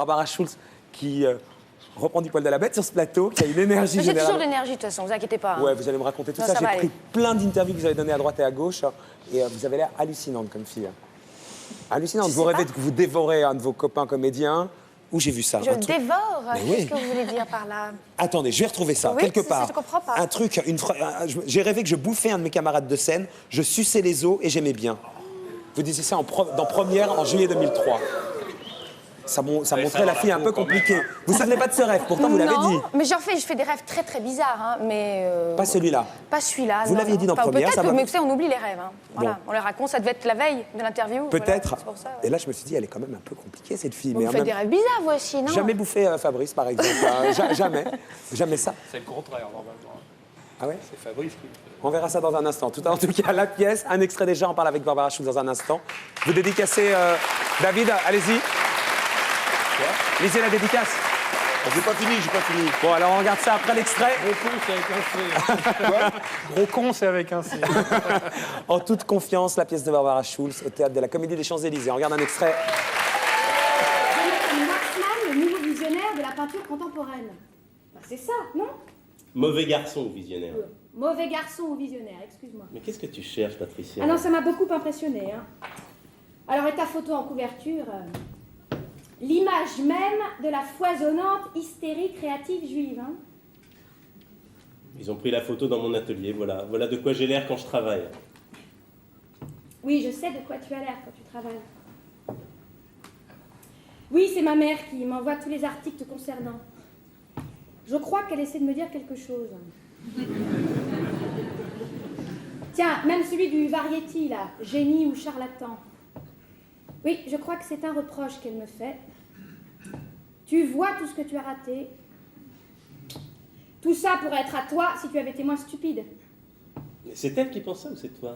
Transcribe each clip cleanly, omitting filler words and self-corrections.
Barbara Schulz qui reprend du poil de la bête sur ce plateau, qui a une énergie J'ai générale. toujours de l'énergie, de toute façon, vous inquiétez pas. Hein. Ouais, vous allez me raconter tout Non, ça. ça J'ai va pris aller. plein d'interviews que vous avez données à droite et à gauche. Et vous avez l'air hallucinante comme fille. Hallucinante. Je Vous sais rêvez pas. que vous dévorez un de vos copains comédiens. Où j'ai vu ça? Je Un truc- dévore. Mais oui. Qu'est-ce que vous voulez dire par là? Attendez, je vais retrouver ça, Oui, quelque c'est- part. je comprends pas. Un truc, j'ai rêvé que je bouffais un de mes camarades de scène, je suçais les os et j'aimais bien. Vous disiez ça dans Première en juillet 2003. Ça montrait la fille un peu compliquée. Vous vous souvenez pas de ce rêve, pourtant vous l'avez dit. Non, mais je fais des rêves très très bizarres, hein, mais... Pas celui-là. Pas celui-là. Vous non, l'aviez non. dit dans Enfin, Première, peut-être, ça va. mais vous savez, on oublie les rêves. Hein. Voilà, Bon. on les raconte, ça devait être la veille de l'interview. Peut-être. Voilà, c'est pour ça, ouais. Et là, je me suis dit, elle est quand même un peu compliquée, cette fille. Vous en faites même- des rêves bizarres, vous aussi, non? Jamais bouffé Fabrice, par exemple. Jamais. Jamais ça. C'est le contraire, normalement. Ah ouais? C'est Fabrice qui... On verra ça dans un instant. En tout cas, la pièce, un extrait déjà, on parle avec Barbara Schulz dans un instant. Vous dédicacez, David, allez-y. Lisez la dédicace. J'ai pas fini. Bon, alors on regarde ça après l'extrait. Gros con, c'est avec un C. En toute confiance, la pièce de Barbara Schulz au théâtre de la Comédie des Champs-Élysées. On regarde un extrait. Jonathan Waxman, le nouveau visionnaire de la peinture contemporaine. Bah, c'est ça, non? Mauvais garçon ou visionnaire. Mauvais garçon ou visionnaire, excuse-moi. Mais qu'est-ce que tu cherches, Patricia? Ah non, ça m'a beaucoup impressionné. Hein. Alors, et ta photo en couverture l'image même de la foisonnante hystérie créative juive. Hein. Ils ont pris la photo dans mon atelier, voilà. Voilà de quoi j'ai l'air quand je travaille. Oui, je sais de quoi tu as l'air quand tu travailles. Oui, c'est ma mère qui m'envoie tous les articles te concernant. Je crois qu'elle essaie de me dire quelque chose. Tiens, même celui du Variety, là, génie ou charlatan. Oui, je crois que c'est un reproche qu'elle me fait. Tu vois tout ce que tu as raté. Tout ça pourrait être à toi si tu avais été moins stupide. C'est elle qui pense ça ou c'est toi?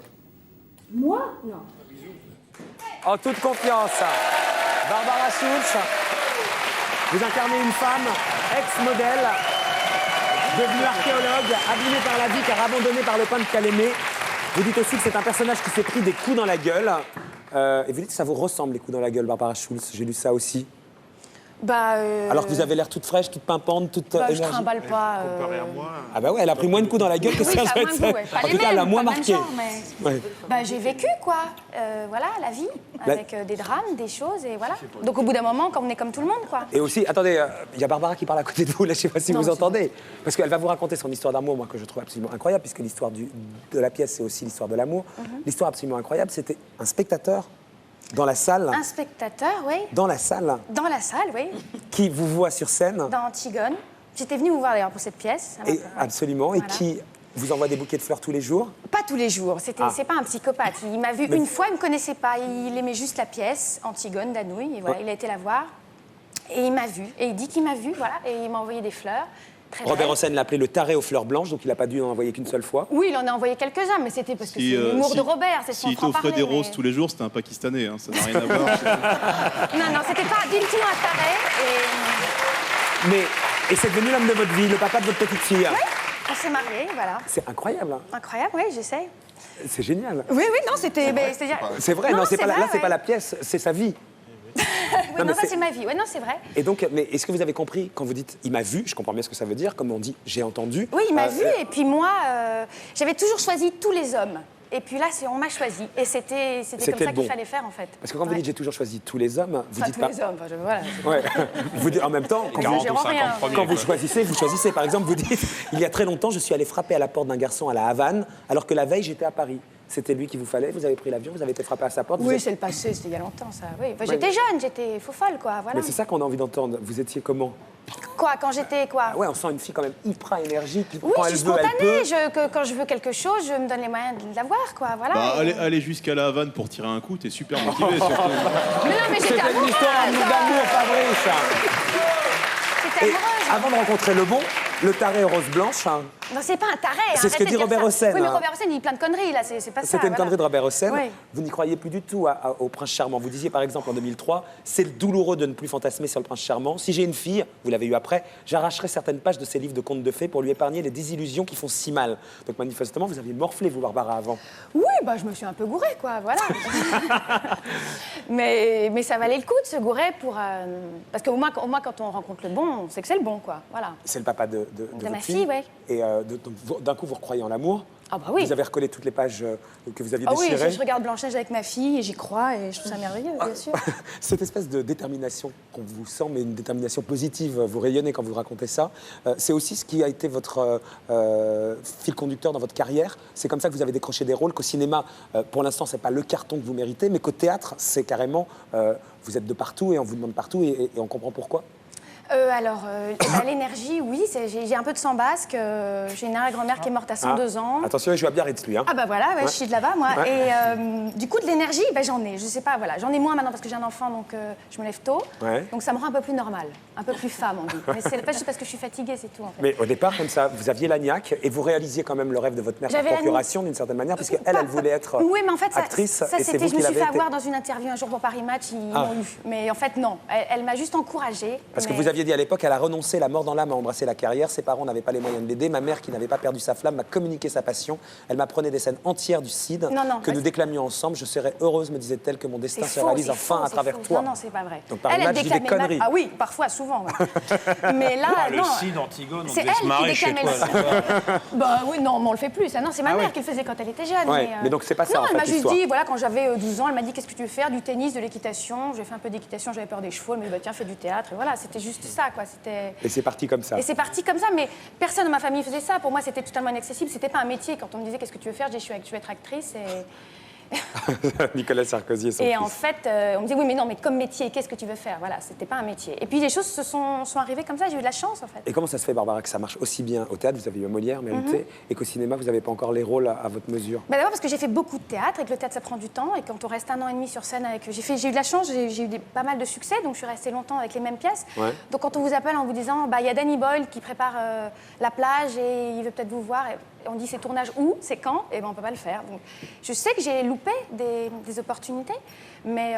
Moi? Non. En toute confiance, Barbara Schulz, vous incarnez une femme ex-modèle, devenue archéologue, abîmée par la vie car abandonnée par le peintre qu'elle aimait. Vous dites aussi que c'est un personnage qui s'est pris des coups dans la gueule. Et vous dites que ça vous ressemble, les coups dans la gueule, Barbara Schulz. J'ai lu ça aussi. Bah, Alors que vous avez l'air toute fraîche, toute pimpante, toute bah, je énergie. trimballe pas. Comparé à moi. Ah bah ouais, elle a pris moins de coups dans la gueule que Oui, ça a Serge moins de Hetzel. goût, ouais. Pas En les tout cas, elle a mêmes, moins pas le même marqué. genre, mais- Ouais. Bah, j'ai vécu, quoi. Voilà, la vie, avec des drames, des choses, et voilà. Donc, au bout d'un moment, quand on est comme tout le monde, quoi. Et aussi, attendez, il y a Barbara qui parle à côté de vous, là, je sais pas si Non, vous c'est entendez. Parce qu'elle va vous raconter son histoire d'amour, moi, que je trouve absolument incroyable, puisque l'histoire de la pièce, c'est aussi l'histoire de l'amour. L'histoire absolument incroyable, c'était un spectateur dans la salle, Un spectateur, oui. dans la salle, Dans la salle, oui. qui vous voit sur scène, Dans Antigone. J'étais venue vous voir, d'ailleurs, pour cette pièce. et, absolument, et Voilà. qui vous envoie des bouquets de fleurs tous les jours. Pas tous les jours. C'est pas un psychopathe. Il m'a vu Mais- une fois, il me connaissait pas. Il aimait juste la pièce, Antigone, d'Anouilh. Et voilà, il a été la voir. Et il m'a vu. Et il dit qu'il m'a vu, voilà. Et il m'a envoyé des fleurs. Très Robert belles. Hossein l'appelait le taré aux fleurs blanches, donc il n'a pas dû en envoyer qu'une seule fois. Oui, il en a envoyé quelques-uns, mais c'était parce que c'est l'humour de Robert. C'est son S'il t'offrait des roses tous les jours, c'était un Pakistanais, hein, ça n'a rien à voir. Non, non, c'était pas du tout un taré. Et c'est devenu l'homme de votre vie, le papa de votre petite fille. Oui, on s'est mariés, voilà. C'est incroyable, hein. Incroyable, oui, j'essaie. C'est génial. Oui, oui, non, c'était... C'est-à-dire... C'est vrai, non, c'est pas, vrai, là, c'est ouais. pas la pièce, c'est sa vie. Oui, Non, non, mais ça, c'est- c'est ma vie. Oui, non, c'est vrai. Et donc, mais est-ce que vous avez compris quand vous dites il m'a vu, je comprends bien ce que ça veut dire, comme on dit j'ai entendu. Oui, il m'a vu, et puis moi, j'avais toujours choisi tous les hommes. Et puis là, on m'a choisi. Et c'était comme C'était ça bon. qu'il fallait faire, en fait. Parce que quand vous Ouais. dites j'ai toujours choisi tous les hommes, vous Enfin, dites tous pas. les hommes, enfin, voilà. Ouais. Vous dites en même temps, quand, 40 ou Gérons 50 rien. premiers. quand vous choisissez. Par exemple, vous dites il y a très longtemps, je suis allé frapper à la porte d'un garçon à la Havane, alors que la veille j'étais à Paris. C'était lui qui vous fallait, vous avez pris l'avion, vous avez été frappé à sa porte. vous Oui, êtes- c'est le passé, c'était il y a longtemps, ça. Oui. Enfin, j'étais jeune, j'étais faux folle, quoi. Voilà. Mais c'est ça qu'on a envie d'entendre. Vous étiez comment? Quoi, quand j'étais quoi? Ouais, on sent une fille quand même hyper énergique. Oui, quand je elle suis veut, elle spontanée. peut. Quand je veux quelque chose, je me donne les moyens de l'avoir, quoi. Voilà. Bah, Et- aller jusqu'à la Havane pour tirer un coup, t'es super motivé surtout. Mais non, mais j'étais C'était une amoureuse. histoire d'amour, Fabrice. J'étais Et amoureuse. avant de rencontrer le bon, Le taré rose blanche, hein. Non, c'est pas un taré. C'est ce que arrêtez dit de dire Robert ça. Hossein, Oui, mais hein. Robert Hossein, il dit plein de conneries, là, c'est pas ça. C'était une voilà. connerie de Robert Hossein. Oui. Vous n'y croyez plus du tout au prince charmant. Vous disiez par exemple en 2003, c'est douloureux de ne plus fantasmer sur le prince charmant. Si j'ai une fille, vous l'avez eu après, j'arracherai certaines pages de ses livres de contes de fées pour lui épargner les désillusions qui font si mal. Donc manifestement, vous aviez morflé, vous, Barbara, avant. Oui, bah, je me suis un peu gourée, quoi, voilà. mais ça valait le coup de se gourer pour... Parce qu'au moins, quand on rencontre le bon, on sait que c'est le bon, quoi, voilà. C'est le papa de ma votre fille, ouais. Et donc, d'un coup, vous recroyez en l'amour. Ah bah oui. Vous avez recollé toutes les pages que vous aviez Ah oui, déchirées. je regarde Blanche-Neige avec ma fille et j'y crois et je trouve ça merveilleux, bien sûr. Cette espèce de détermination qu'on vous sent, mais une détermination positive, vous rayonnez quand vous racontez ça, c'est aussi ce qui a été votre fil conducteur dans votre carrière. C'est comme ça que vous avez décroché des rôles, qu'au cinéma, pour l'instant, c'est pas le carton que vous méritez, mais qu'au théâtre, c'est carrément, vous êtes de partout et on vous demande partout et on comprend pourquoi. L'énergie, oui, j'ai un peu de sang basque. J'ai une arrière-grand-mère qui est morte à 102 ans. Attention, il joue à Biarritz, lui. Hein. Ah bah voilà, ouais, Ouais. je suis de là-bas, moi. Ouais. Et du coup, de l'énergie, bah, j'en ai. Je sais pas, voilà. J'en ai moins maintenant parce que j'ai un enfant, donc je me lève tôt. Ouais. Donc ça me rend un peu plus normal, un peu plus femme, on dit. Mais c'est pas juste parce que je suis fatiguée, c'est tout, en fait. Mais au départ, comme ça, vous aviez la niaque et vous réalisiez quand même le rêve de votre mère par J'avais la procuration, d'une certaine manière, puisque elle voulait être Oui, mais en fait, actrice. ça et c'est c'était, vous je me qui suis fait l'avez été. avoir dans une interview un jour pour Paris Match, ils m'ont eu. Mais en fait, non. Elle m'a juste encouragée. Parce que mais- vous aviez dit à l'époque, elle a renoncé la mort dans l'âme à embrasser la carrière. Ses parents n'avaient pas les moyens de l'aider. Ma mère, qui n'avait pas perdu sa flamme, m'a communiqué sa passion. Elle m'apprenait des scènes entières du CID Non, que ouais, nous déclamions ensemble. Je serais heureuse, me disait-elle, que mon destin C'est se faux, réalise c'est enfin faux, à c'est travers faux. toi. Non, c'est pas vrai. Donc, Paris Match dit des déclamait conneries. Ah oui, parfois, souvent. Ouais. Mais là, Le non. Cid, Antigone, on C'est devait se elle marrer qui chez déclamait toi. le là-bas. Bah oui, non, mais on le fait plus. Ça, non, c'est ma mère qui le faisait quand elle était jeune. Ouais, mais donc c'est pas ça, Non, en elle fait, m'a juste l'histoire. dit, voilà, quand j'avais 12 ans, elle m'a dit qu'est-ce que tu veux faire? Du tennis, de l'équitation. J'ai fait un peu d'équitation, j'avais peur des chevaux. Elle m'a dit, bah, tiens, fais du théâtre. Et voilà, c'était juste ça, quoi. C'était. Et c'est parti comme ça. Et c'est parti comme ça, mais personne dans ma famille faisait ça. Pour moi, c'était totalement inaccessible. C'était pas un métier. Quand on me disait qu'est-ce que tu veux faire, j'ai dit je veux être actrice. Nicolas Sarkozy et son Et fils. en fait, on me disait oui, mais non, mais comme métier, qu'est-ce que tu veux faire? Voilà, c'était pas un métier. Et puis les choses sont arrivées comme ça. J'ai eu de la chance, en fait. Et comment ça se fait, Barbara, que ça marche aussi bien au théâtre, vous avez eu Molière, Mhm. mérité, et qu'au cinéma, vous n'avez pas encore les rôles à votre mesure? Bah d'abord parce que j'ai fait beaucoup de théâtre et que le théâtre ça prend du temps et quand on reste 1 an et demi sur scène avec j'ai eu de la chance, j'ai eu pas mal de succès donc je suis restée longtemps avec les mêmes pièces. Ouais. Donc quand on vous appelle en vous disant bah il y a Danny Boyle qui prépare la plage et il veut peut-être vous voir et on dit c'est tournage où, c'est quand, et ben on peut pas le faire. Donc je sais que j'ai loupé des opportunités mais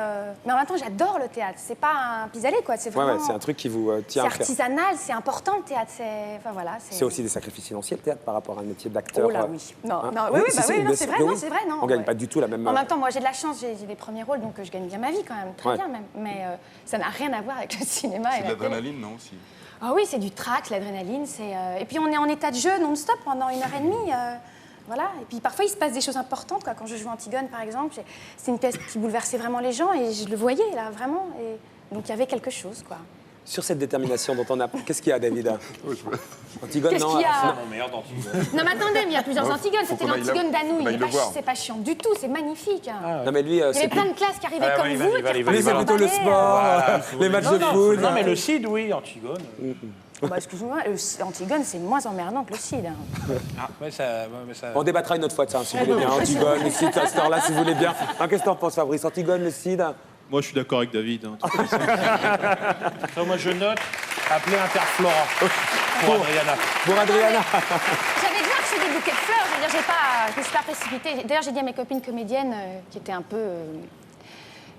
en même temps j'adore le théâtre. C'est pas un pis-aller quoi, c'est Ouais, vraiment c'est un truc qui vous c'est tient à cœur. artisanal, c'est important le théâtre, enfin voilà, C'est aussi des sacrifices financiers, le théâtre, par rapport à un métier d'acteur. Oh là oui. Non, Hein? non, oui, si, bah si, oui, non, bien c'est sûr, vrai, mais non, oui. c'est vrai, non. On gagne ouais. pas du tout la même. En même temps, moi j'ai de la chance, j'ai des premiers rôles, donc je gagne bien ma vie quand même, très Ouais. bien même. Mais ça n'a rien à voir avec le cinéma C'est et de la télé. l'adrénaline, non aussi? Ah oui, c'est du trac, l'adrénaline. Et puis on est en état de jeu non-stop pendant 1h30. Voilà. Et puis parfois il se passe des choses importantes. Quoi. Quand je joue Antigone, par exemple, c'est une pièce qui bouleversait vraiment les gens et je le voyais là, vraiment. Et donc il y avait quelque chose, quoi. Sur cette détermination dont on a. Qu'est-ce qu'il y a, David? Antigone, Qu'est-ce non qu'il y a Oh merde, Antigone. Non mais attendez, mais il y a plusieurs Antigones. faut C'était qu'on aille l'Antigone là- d'Anouilh. qu'on aille le voir. C'est pas chiant du tout, c'est magnifique. Hein. Non, mais lui, Il y avait c'est plein de classes qui arrivaient Ah, comme vas-y, vous. vas-y, qui vas-y, lui, c'est vas-y. plutôt le sport, les matchs de foot. Non, mais le Cid, oui, Antigone. Bah, excusez-moi, Antigone, c'est moins emmerdant que le Cid. Hein. Ouais, ça... On débattra une autre fois de ça, si vous voulez bien. Antigone, le Cid, à cette heure-là, si vous voulez bien. Hein, qu'est-ce que t'en penses, Fabrice? Antigone, le Cid? Moi, je suis d'accord avec David. Hein. Ça, moi, je note, appeler Interflora pour Adriana. Pour Adriana. J'avais déjà reçu des bouquets de fleurs, je veux dire, je me suis pas précipitée. D'ailleurs, j'ai dit à mes copines comédiennes qui étaient un peu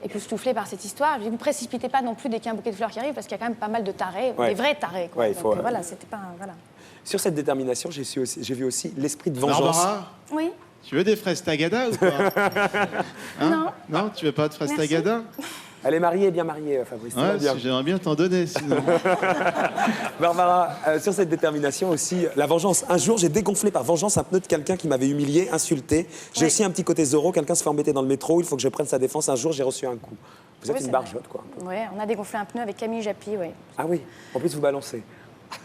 époustouflées par cette histoire, je dis, vous précipitez pas non plus dès qu'il y a un bouquet de fleurs qui arrive, parce qu'il y a quand même pas mal de tarés, Ouais. des vrais tarés. Quoi. Ouais, il faut, Donc, voilà, c'était pas voilà. Sur cette détermination, j'ai vu aussi l'esprit de vengeance. Barbara, Oui. tu veux des fraises tagada ou pas? Hein? Non. Non, tu veux pas de fraises Merci. tagada? Elle est mariée, bien mariée, Fabrice. tout va Ouais, bien. j'aimerais bien t'en donner sinon. Barbara, sur cette détermination aussi, la vengeance. Un jour, j'ai dégonflé par vengeance un pneu de quelqu'un qui m'avait humilié, insulté. J'ai Oui. aussi un petit côté Zorro. Quelqu'un se fait embêter dans le métro. Il faut que je prenne sa défense. Un jour, j'ai reçu un coup. Vous êtes Oui, une c'est barjotte, quoi. Ouais, on a dégonflé un pneu avec Camille Japy, oui. Ah oui. En plus, vous balancez.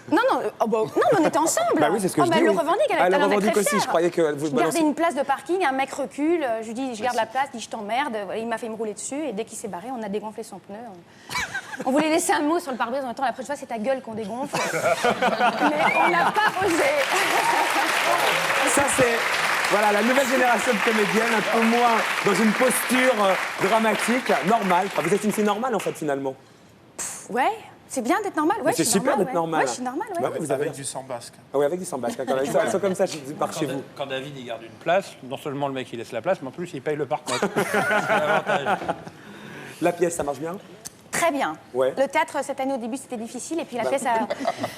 Non, non, non, mais on était ensemble. Bah oui, c'est ce que je bah, dis. elle oui. le revendique, elle, Ah, elle elle le en est revendique très aussi. fière. Je croyais que vous Je gardais balancez. une place de parking, un mec recule, je lui dis je garde la place, il dit je t'emmerde, il m'a fait me rouler dessus et dès qu'il s'est barré, on a dégonflé son pneu. On voulait laisser un mot sur le pare-brise en même temps, la prochaine fois c'est ta gueule qu'on dégonfle. Mais on n'a pas osé. Ça, c'est voilà, la nouvelle génération de comédiennes, un peu moins dans une posture dramatique, normale. Enfin, vous êtes une fille normale, en fait, finalement. Ouais, C'est bien d'être normal. Ouais, C'est je suis super normale, d'être ouais. normal. Ouais, je suis normale, ouais. Ouais, vous avez Avec du sang basque. Ah oui, avec du sambasque. Elles sont comme ça par chez vous. Quand David il garde une place, non seulement le mec il laisse la place, mais en plus il paye le parc-mètre. C'est l'avantage. La pièce, ça marche bien? Très bien. Ouais. Le théâtre, cette année, au début, c'était difficile. Et puis la pièce,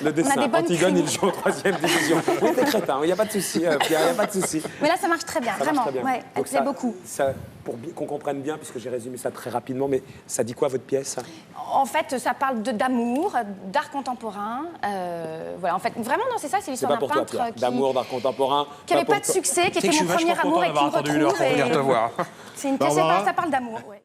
Le dessin, on a des bonnes Antigone, crimes. il joue en 3e division. Oui, t'es crétin, il n'y a pas de souci, Pierre, il n'y a pas de souci. Mais là, ça marche très bien, Ça vraiment. marche très bien. Ouais, elle Donc plaît beaucoup. Pour qu'on comprenne bien, puisque j'ai résumé ça très rapidement, mais ça dit quoi votre pièce? En fait, ça parle d'amour, d'art contemporain. Voilà, en fait, vraiment, non, c'est ça, c'est C'est l'histoire pas d'un pour toi, peintre Pierre. D'amour, d'art contemporain. qui n'avait pour pas de toi. succès, qui Tu sais était que mon je suis premier vachement amour content et qui me d'avoir attendu une heure pour venir te retrouve. voir. C'est une pièce, Barbara ça parle d'amour. Ouais.